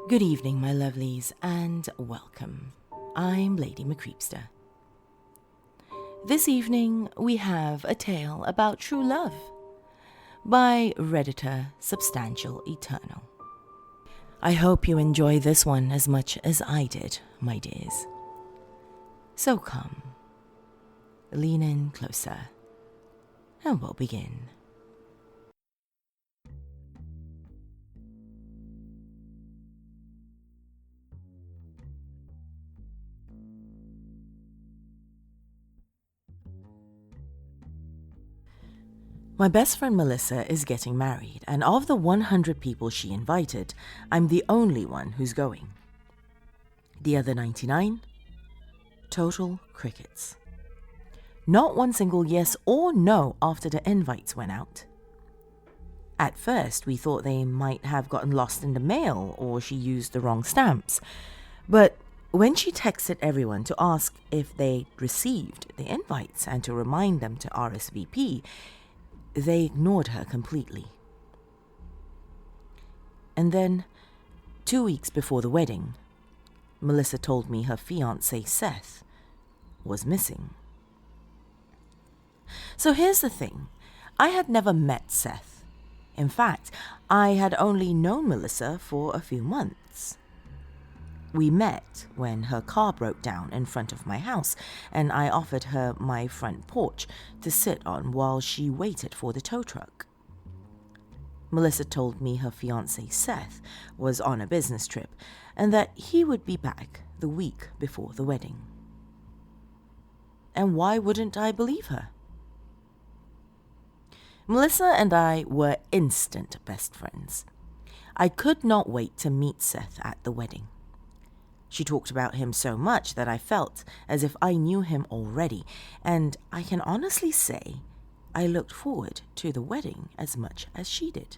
Good evening, my lovelies, and welcome. I'm Lady Creepypasta. This evening, we have a tale about true love by Redditor Substantial Eternal. I hope you enjoy this one as much as I did, my dears. So come, lean in closer, and we'll begin. My best friend Melissa is getting married, and of the 100 people she invited, I'm the only one who's going. The other 99? Total crickets. Not one single yes or no after the invites went out. At first, we thought they might have gotten lost in the mail or she used the wrong stamps. But when she texted everyone to ask if they received the invites and to remind them to RSVP, they ignored her completely. And then, 2 weeks before the wedding, Melissa told me her fiancé Seth was missing. So here's the thing. I had never met Seth. In fact, I had only known Melissa for a few months. We met when her car broke down in front of my house, and I offered her my front porch to sit on while she waited for the tow truck. Melissa told me her fiancé Seth was on a business trip and that he would be back the week before the wedding. And why wouldn't I believe her? Melissa and I were instant best friends. I could not wait to meet Seth at the wedding. She talked about him so much that I felt as if I knew him already, and I can honestly say I looked forward to the wedding as much as she did.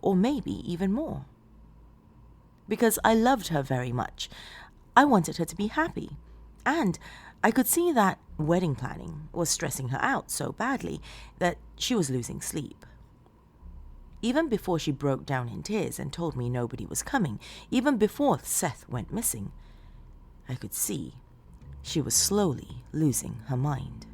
Or maybe even more. Because I loved her very much. I wanted her to be happy, and I could see that wedding planning was stressing her out so badly that she was losing sleep. Even before she broke down in tears and told me nobody was coming, even before Seth went missing, I could see she was slowly losing her mind.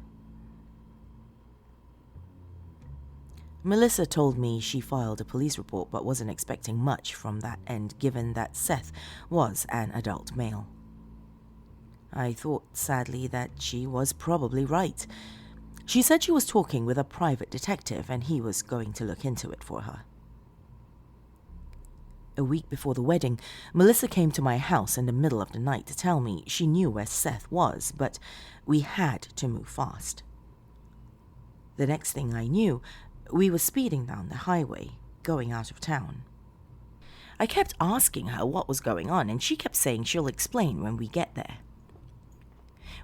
Melissa told me she filed a police report but wasn't expecting much from that end given that Seth was an adult male. I thought sadly that she was probably right. She said she was talking with a private detective and he was going to look into it for her. A week before the wedding, Melissa came to my house in the middle of the night to tell me she knew where Seth was, but we had to move fast. The next thing I knew, we were speeding down the highway, going out of town. I kept asking her what was going on, and she kept saying she'll explain when we get there.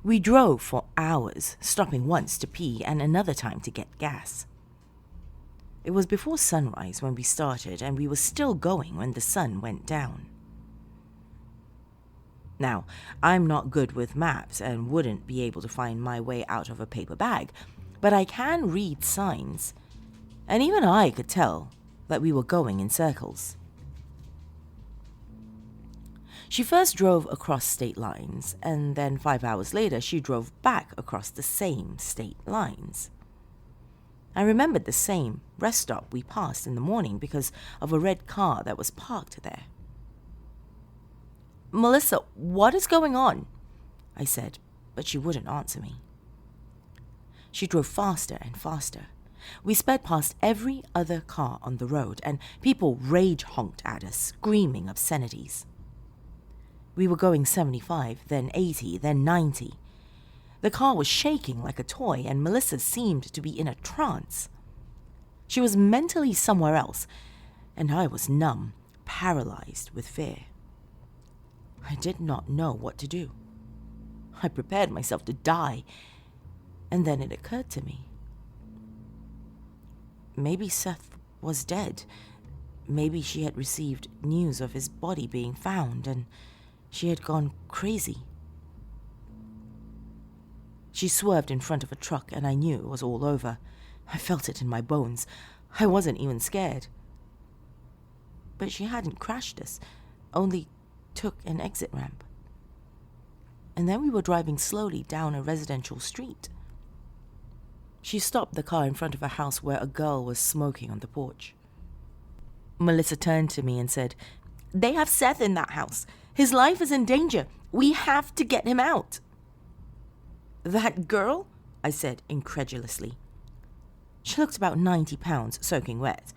We drove for hours, stopping once to pee and another time to get gas. It was before sunrise when we started, and we were still going when the sun went down. Now, I'm not good with maps and wouldn't be able to find my way out of a paper bag, but I can read signs, and even I could tell that we were going in circles. She first drove across state lines, and then 5 hours later she drove back across the same state lines. I remembered the same rest stop we passed in the morning because of a red car that was parked there. "Melissa, what is going on?" I said, but she wouldn't answer me. She drove faster and faster. We sped past every other car on the road, and people rage honked at us, screaming obscenities. We were going 75, then 80, then 90. The car was shaking like a toy, and Melissa seemed to be in a trance. She was mentally somewhere else, and I was numb, paralyzed with fear. I did not know what to do. I prepared myself to die, and then it occurred to me. Maybe Seth was dead. Maybe she had received news of his body being found, and she had gone crazy. She swerved in front of a truck, and I knew it was all over. I felt it in my bones. I wasn't even scared. but she hadn't crashed us, only took an exit ramp. And then we were driving slowly down a residential street. She stopped the car in front of a house where a girl was smoking on the porch. Melissa turned to me and said, "They have Seth in that house. His life is in danger. We have to get him out." "That girl?" I said incredulously. She looked about 90 pounds, soaking wet.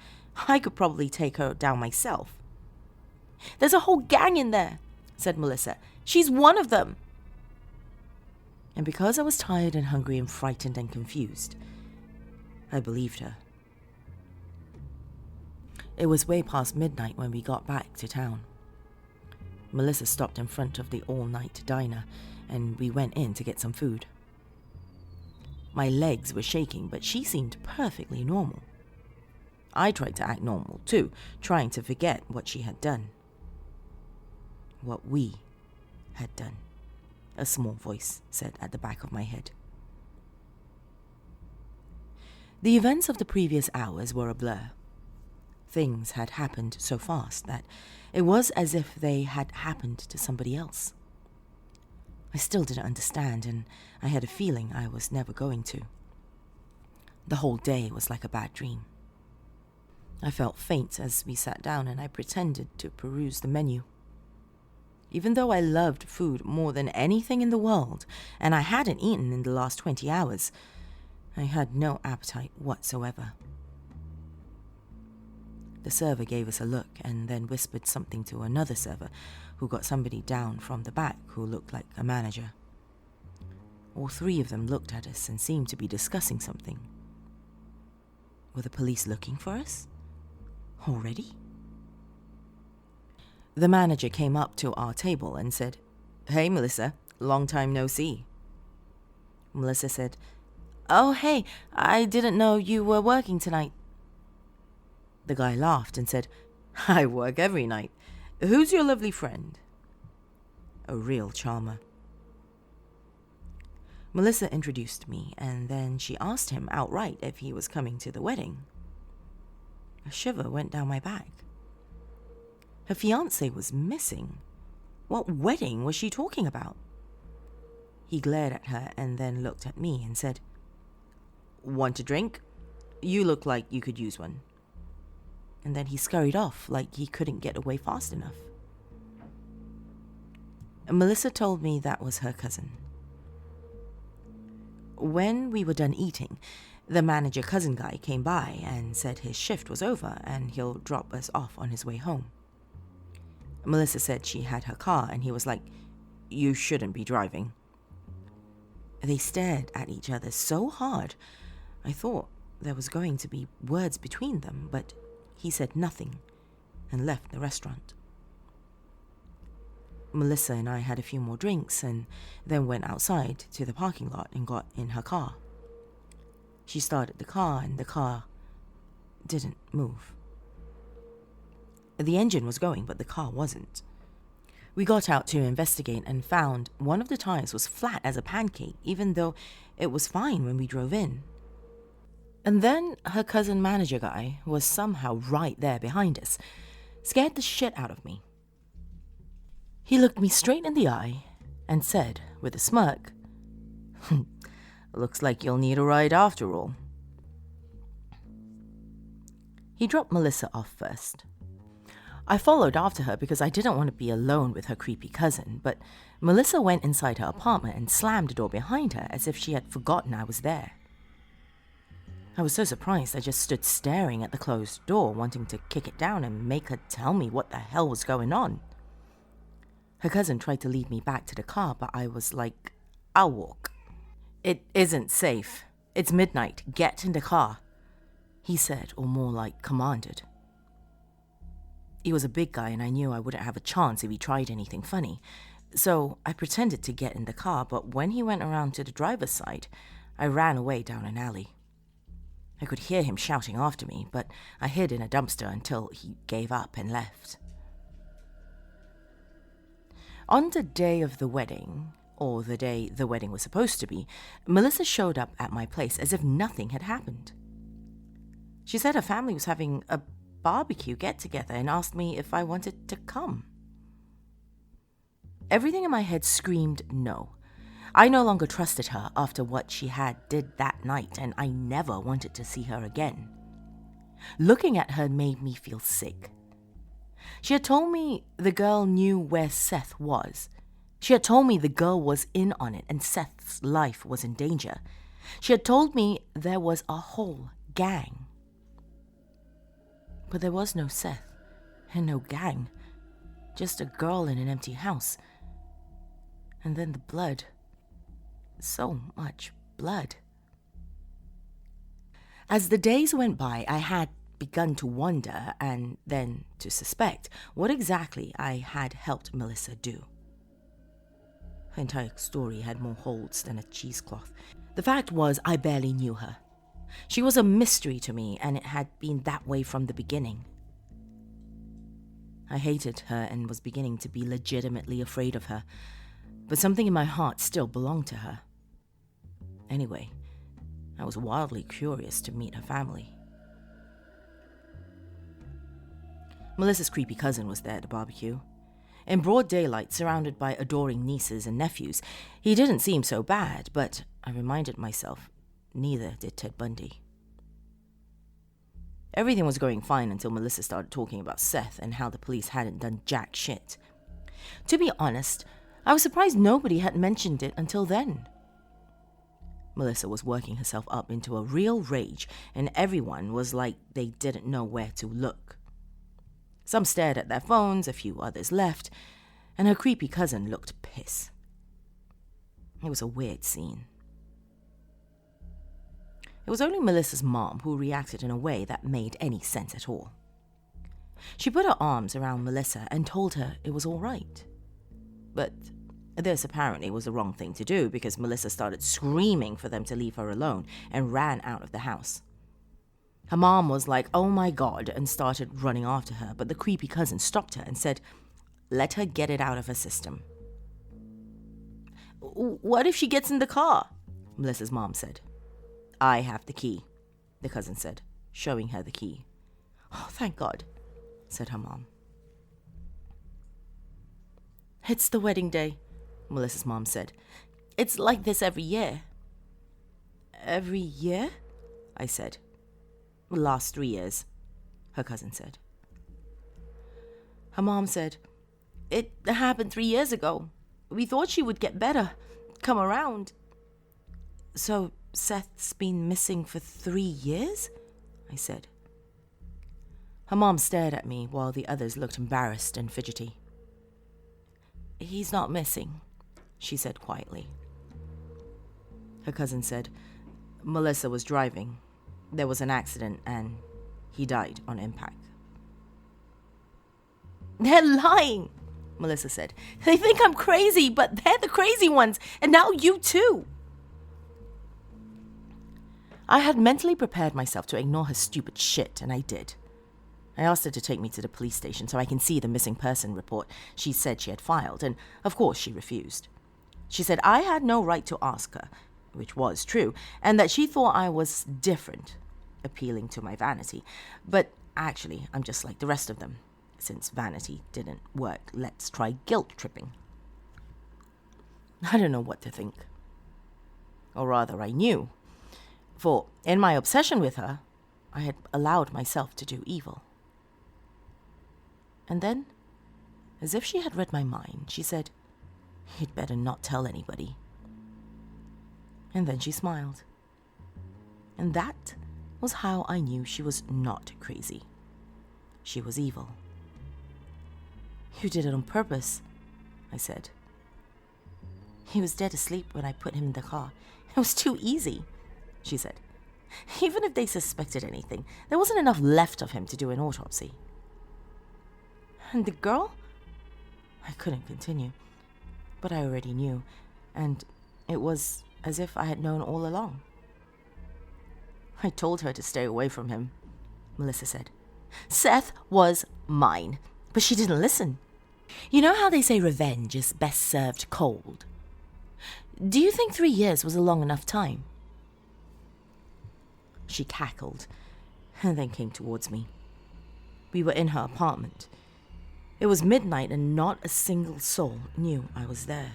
I could probably take her down myself. "There's a whole gang in there," said Melissa. "She's one of them." And because I was tired and hungry and frightened and confused, I believed her. It was way past midnight when we got back to town. Melissa stopped in front of the all-night diner, and we went in to get some food. My legs were shaking, but she seemed perfectly normal. I tried to act normal, too, trying to forget what she had done. What we had done, a small voice said at the back of my head. The events of the previous hours were a blur. Things had happened so fast that it was as if they had happened to somebody else. I still didn't understand, and I had a feeling I was never going to. The whole day was like a bad dream. I felt faint as we sat down, and I pretended to peruse the menu. Even though I loved food more than anything in the world, and I hadn't eaten in the last 20 hours, I had no appetite whatsoever. The server gave us a look and then whispered something to another server who got somebody down from the back who looked like a manager. All three of them looked at us and seemed to be discussing something. Were the police looking for us? Already? The manager came up to our table and said, "Hey, Melissa, long time no see." Melissa said, "Oh, hey, I didn't know you were working tonight." The guy laughed and said, "I work every night. Who's your lovely friend?" A real charmer. Melissa introduced me, and then she asked him outright if he was coming to the wedding. A shiver went down my back. Her fiancé was missing. What wedding was she talking about? He glared at her and then looked at me and said, "Want a drink? You look like you could use one." And then he scurried off like he couldn't get away fast enough. Melissa told me that was her cousin. When we were done eating, the manager cousin guy came by and said his shift was over and he'll drop us off on his way home. Melissa said she had her car and he was like, "You shouldn't be driving." They stared at each other so hard, I thought there was going to be words between them, but he said nothing and left the restaurant. Melissa and I had a few more drinks and then went outside to the parking lot and got in her car. She started the car and the car didn't move. The engine was going, but the car wasn't. We got out to investigate and found one of the tires was flat as a pancake, even though it was fine when we drove in. And then her cousin manager guy was somehow right there behind us. Scared the shit out of me. He looked me straight in the eye and said with a smirk, "Looks like you'll need a ride after all." He dropped Melissa off first. I followed after her because I didn't want to be alone with her creepy cousin, but Melissa went inside her apartment and slammed the door behind her as if she had forgotten I was there. I was so surprised I just stood staring at the closed door, wanting to kick it down and make her tell me what the hell was going on. Her cousin tried to lead me back to the car, but I was like, "I'll walk." "It isn't safe. It's midnight. Get in the car," he said, or more like commanded. He was a big guy and I knew I wouldn't have a chance if he tried anything funny. So I pretended to get in the car, but when he went around to the driver's side, I ran away down an alley. I could hear him shouting after me, but I hid in a dumpster until he gave up and left. On the day of the wedding, or the day the wedding was supposed to be, Melissa showed up at my place as if nothing had happened. She said her family was having a barbecue get-together and asked me if I wanted to come. Everything in my head screamed no. I no longer trusted her after what she did that night, and I never wanted to see her again. Looking at her made me feel sick. She had told me the girl knew where Seth was. She had told me the girl was in on it and Seth's life was in danger. She had told me there was a whole gang. But there was no Seth and no gang. Just a girl in an empty house. And then the blood. So much blood. As the days went by, I had begun to wonder and then to suspect what exactly I had helped Melissa do. Her entire story had more holes than a cheesecloth. The fact was, I barely knew her. She was a mystery to me, and it had been that way from the beginning. I hated her and was beginning to be legitimately afraid of her, but something in my heart still belonged to her. Anyway, I was wildly curious to meet her family. Melissa's creepy cousin was there at the barbecue. In broad daylight, surrounded by adoring nieces and nephews, he didn't seem so bad, but I reminded myself, neither did Ted Bundy. Everything was going fine until Melissa started talking about Seth and how the police hadn't done jack shit. To be honest, I was surprised nobody had mentioned it until then. Melissa was working herself up into a real rage, and everyone was like they didn't know where to look. Some stared at their phones, a few others left, and her creepy cousin looked pissed. It was a weird scene. It was only Melissa's mom who reacted in a way that made any sense at all. She put her arms around Melissa and told her it was all right. But this apparently was the wrong thing to do because Melissa started screaming for them to leave her alone and ran out of the house. Her mom was like, "Oh my God," and started running after her, but the creepy cousin stopped her and said, "Let her get it out of her system." "What if she gets in the car?" Melissa's mom said. "I have the key," the cousin said, showing her the key. "Oh, thank God," said her mom. "It's the wedding day," Melissa's mom said. "It's like this every year." "Every year?" I said. "Last 3 years," her cousin said. Her mom said, "It happened 3 years ago. We thought she would get better, come around." "So Seth's been missing for 3 years?" I said. Her mom stared at me while the others looked embarrassed and fidgety. "He's not missing," she said quietly. Her cousin said, "Melissa was driving. There was an accident and he died on impact." "They're lying," Melissa said. "They think I'm crazy, but they're the crazy ones, and now you too." I had mentally prepared myself to ignore her stupid shit, and I did. I asked her to take me to the police station so I can see the missing person report she said she had filed, and of course she refused. She said I had no right to ask her, which was true, and that she thought I was different, appealing to my vanity. But actually, I'm just like the rest of them. Since vanity didn't work, let's try guilt tripping. I don't know what to think. Or rather, I knew. For in my obsession with her, I had allowed myself to do evil. And then, as if she had read my mind, she said, "You'd better not tell anybody." And then she smiled. And that was how I knew she was not crazy. She was evil. "You did it on purpose," I said. "He was dead asleep when I put him in the car. It was too easy," she said. "Even if they suspected anything, there wasn't enough left of him to do an autopsy." "And the girl?" I couldn't continue, but I already knew, and it was as if I had known all along. "I told her to stay away from him," Melissa said. "Seth was mine, but she didn't listen. You know how they say revenge is best served cold? Do you think 3 years was a long enough time?" She cackled and then came towards me. We were in her apartment. It was midnight and not a single soul knew I was there.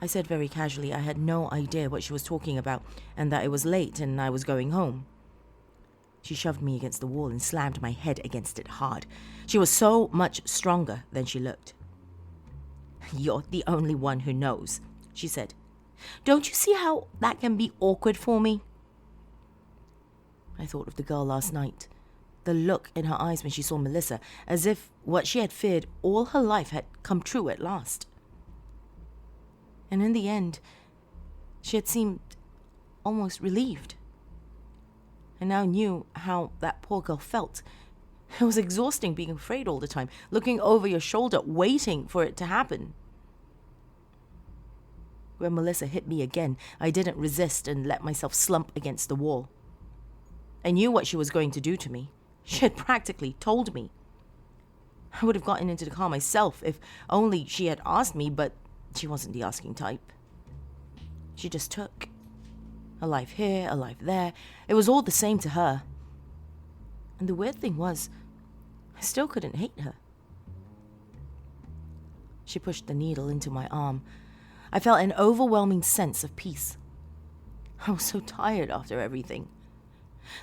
I said very casually I had no idea what she was talking about and that it was late and I was going home. She shoved me against the wall and slammed my head against it hard. She was so much stronger than she looked. "You're the only one who knows," she said. "Don't you see how that can be awkward for me?" I thought of the girl last night. The look in her eyes when she saw Melissa, as if what she had feared all her life had come true at last. And in the end, she had seemed almost relieved. I now knew how that poor girl felt. It was exhausting being afraid all the time, looking over your shoulder, waiting for it to happen. When Melissa hit me again, I didn't resist and let myself slump against the wall. I knew what she was going to do to me. She had practically told me. I would have gotten into the car myself if only she had asked me, but she wasn't the asking type. She just took. A life here, a life there. It was all the same to her. And the weird thing was, I still couldn't hate her. She pushed the needle into my arm. I felt an overwhelming sense of peace. I was so tired after everything.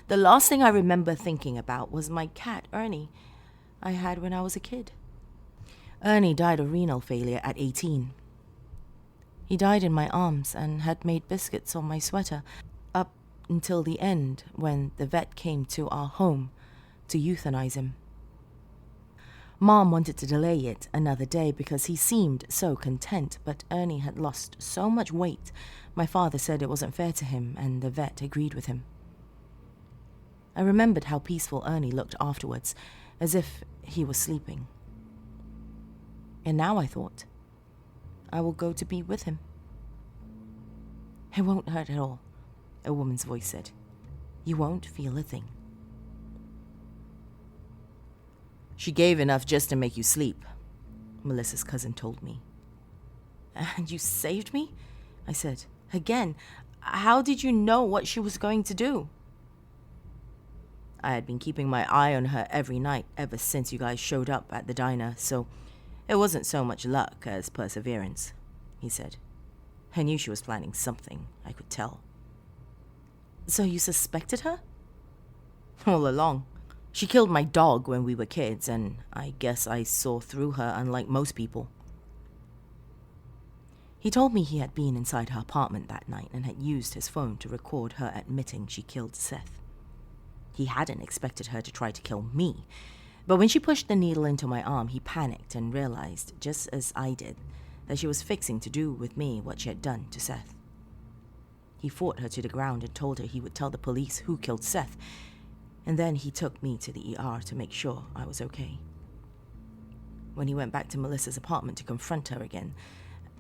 The last thing I remember thinking about was my cat, Ernie, I had when I was a kid. Ernie died of renal failure at 18. He died in my arms and had made biscuits on my sweater up until the end when the vet came to our home to euthanize him. Mom wanted to delay it another day because he seemed so content, but Ernie had lost so much weight. My father said it wasn't fair to him, and the vet agreed with him. I remembered how peaceful Ernie looked afterwards, as if he was sleeping. And now I thought, I will go to be with him. "It won't hurt at all," a woman's voice said. "You won't feel a thing." "She gave enough just to make you sleep," Melissa's cousin told me. "And you saved me?" I said. "Again, how did you know what she was going to do?" "I had been keeping my eye on her every night ever since you guys showed up at the diner, so it wasn't so much luck as perseverance," he said. "I knew she was planning something, I could tell." "So you suspected her?" "All along. She killed my dog when we were kids, and I guess I saw through her unlike most people." He told me he had been inside her apartment that night and had used his phone to record her admitting she killed Seth. He hadn't expected her to try to kill me, but when she pushed the needle into my arm, he panicked and realized, just as I did, that she was fixing to do with me what she had done to Seth. He fought her to the ground and told her he would tell the police who killed Seth, and then he took me to the ER to make sure I was okay. When he went back to Melissa's apartment to confront her again,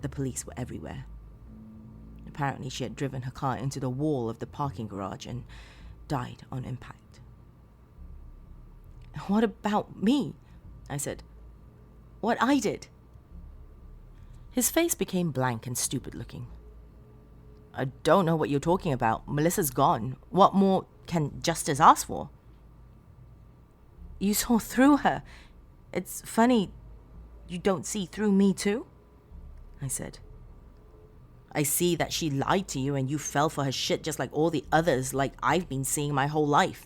the police were everywhere. Apparently she had driven her car into the wall of the parking garage and died on impact. "What about me?" I said. "What I did?" His face became blank and stupid looking. "I don't know what you're talking about. Melissa's gone. What more can justice ask for?" "You saw through her. It's funny you don't see through me too," I said. "I see that she lied to you and you fell for her shit just like all the others, like I've been seeing my whole life.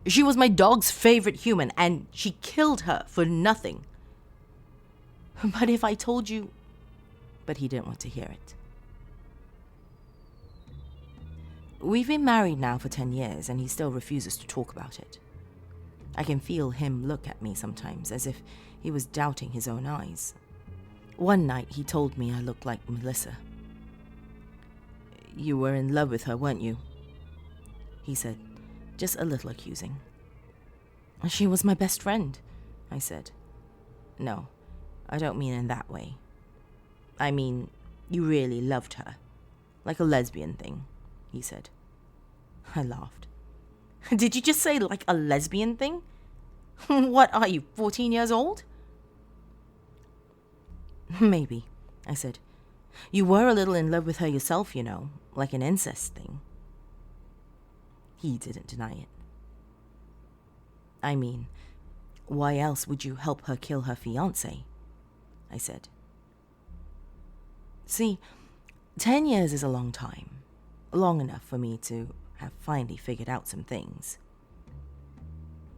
She was my dog's favorite human and she killed her for nothing." "But if I told you..." But he didn't want to hear it. We've been married now for 10 years and he still refuses to talk about it. I can feel him look at me sometimes as if he was doubting his own eyes. One night he told me I looked like Melissa. "You were in love with her, weren't you?" he said, just a little accusing. "She was my best friend," I said. "No, I don't mean in that way. I mean, you really loved her, like a lesbian thing," he said. I laughed. "Did you just say like a lesbian thing? What are you, 14 years old?" "Maybe," I said. "You were a little in love with her yourself, you know, like an incest thing." He didn't deny it. I mean, why else would you help her kill her fiancé? I said. See, 10 years is a long time. Long enough for me to have finally figured out some things.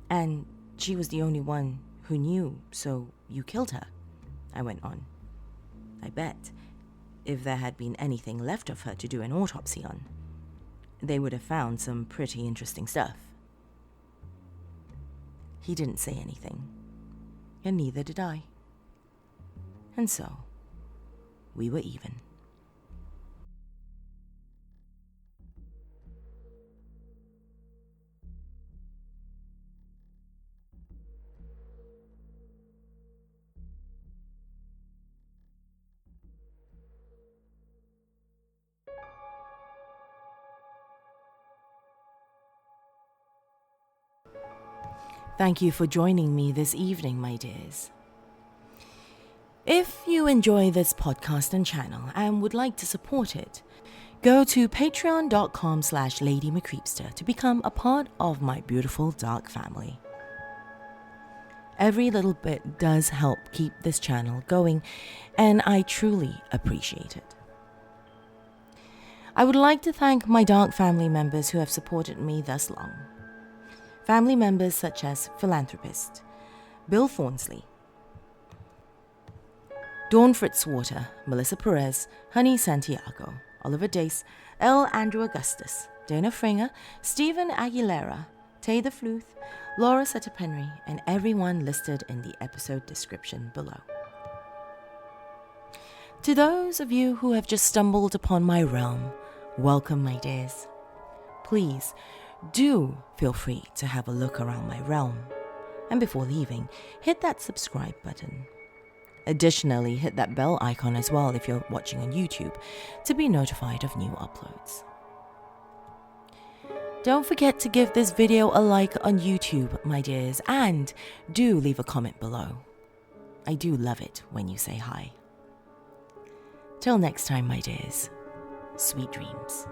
And she was the only one who knew, so you killed her, I went on. I bet if there had been anything left of her to do an autopsy on, they would have found some pretty interesting stuff. He didn't say anything, and neither did I. And so, we were even. Thank you for joining me this evening, my dears. If you enjoy this podcast and channel and would like to support it, go to patreon.com/LadyMcCreepster to become a part of my beautiful dark family. Every little bit does help keep this channel going, and I truly appreciate it. I would like to thank my dark family members who have supported me thus long. Family members such as Philanthropist, Bill Thornsley, Dawn Fritzwater, Melissa Perez, Honey Santiago, Oliver Dace, L. Andrew Augustus, Dana Fringer, Stephen Aguilera, Tay the Fluth, Laura Setterpenry, and everyone listed in the episode description below. To those of you who have just stumbled upon my realm, welcome, my dears. Please, do feel free to have a look around my realm. And before leaving, hit that subscribe button. Additionally, hit that bell icon as well if you're watching on YouTube to be notified of new uploads. Don't forget to give this video a like on YouTube, my dears, and do leave a comment below. I do love it when you say hi. Till next time, my dears, sweet dreams.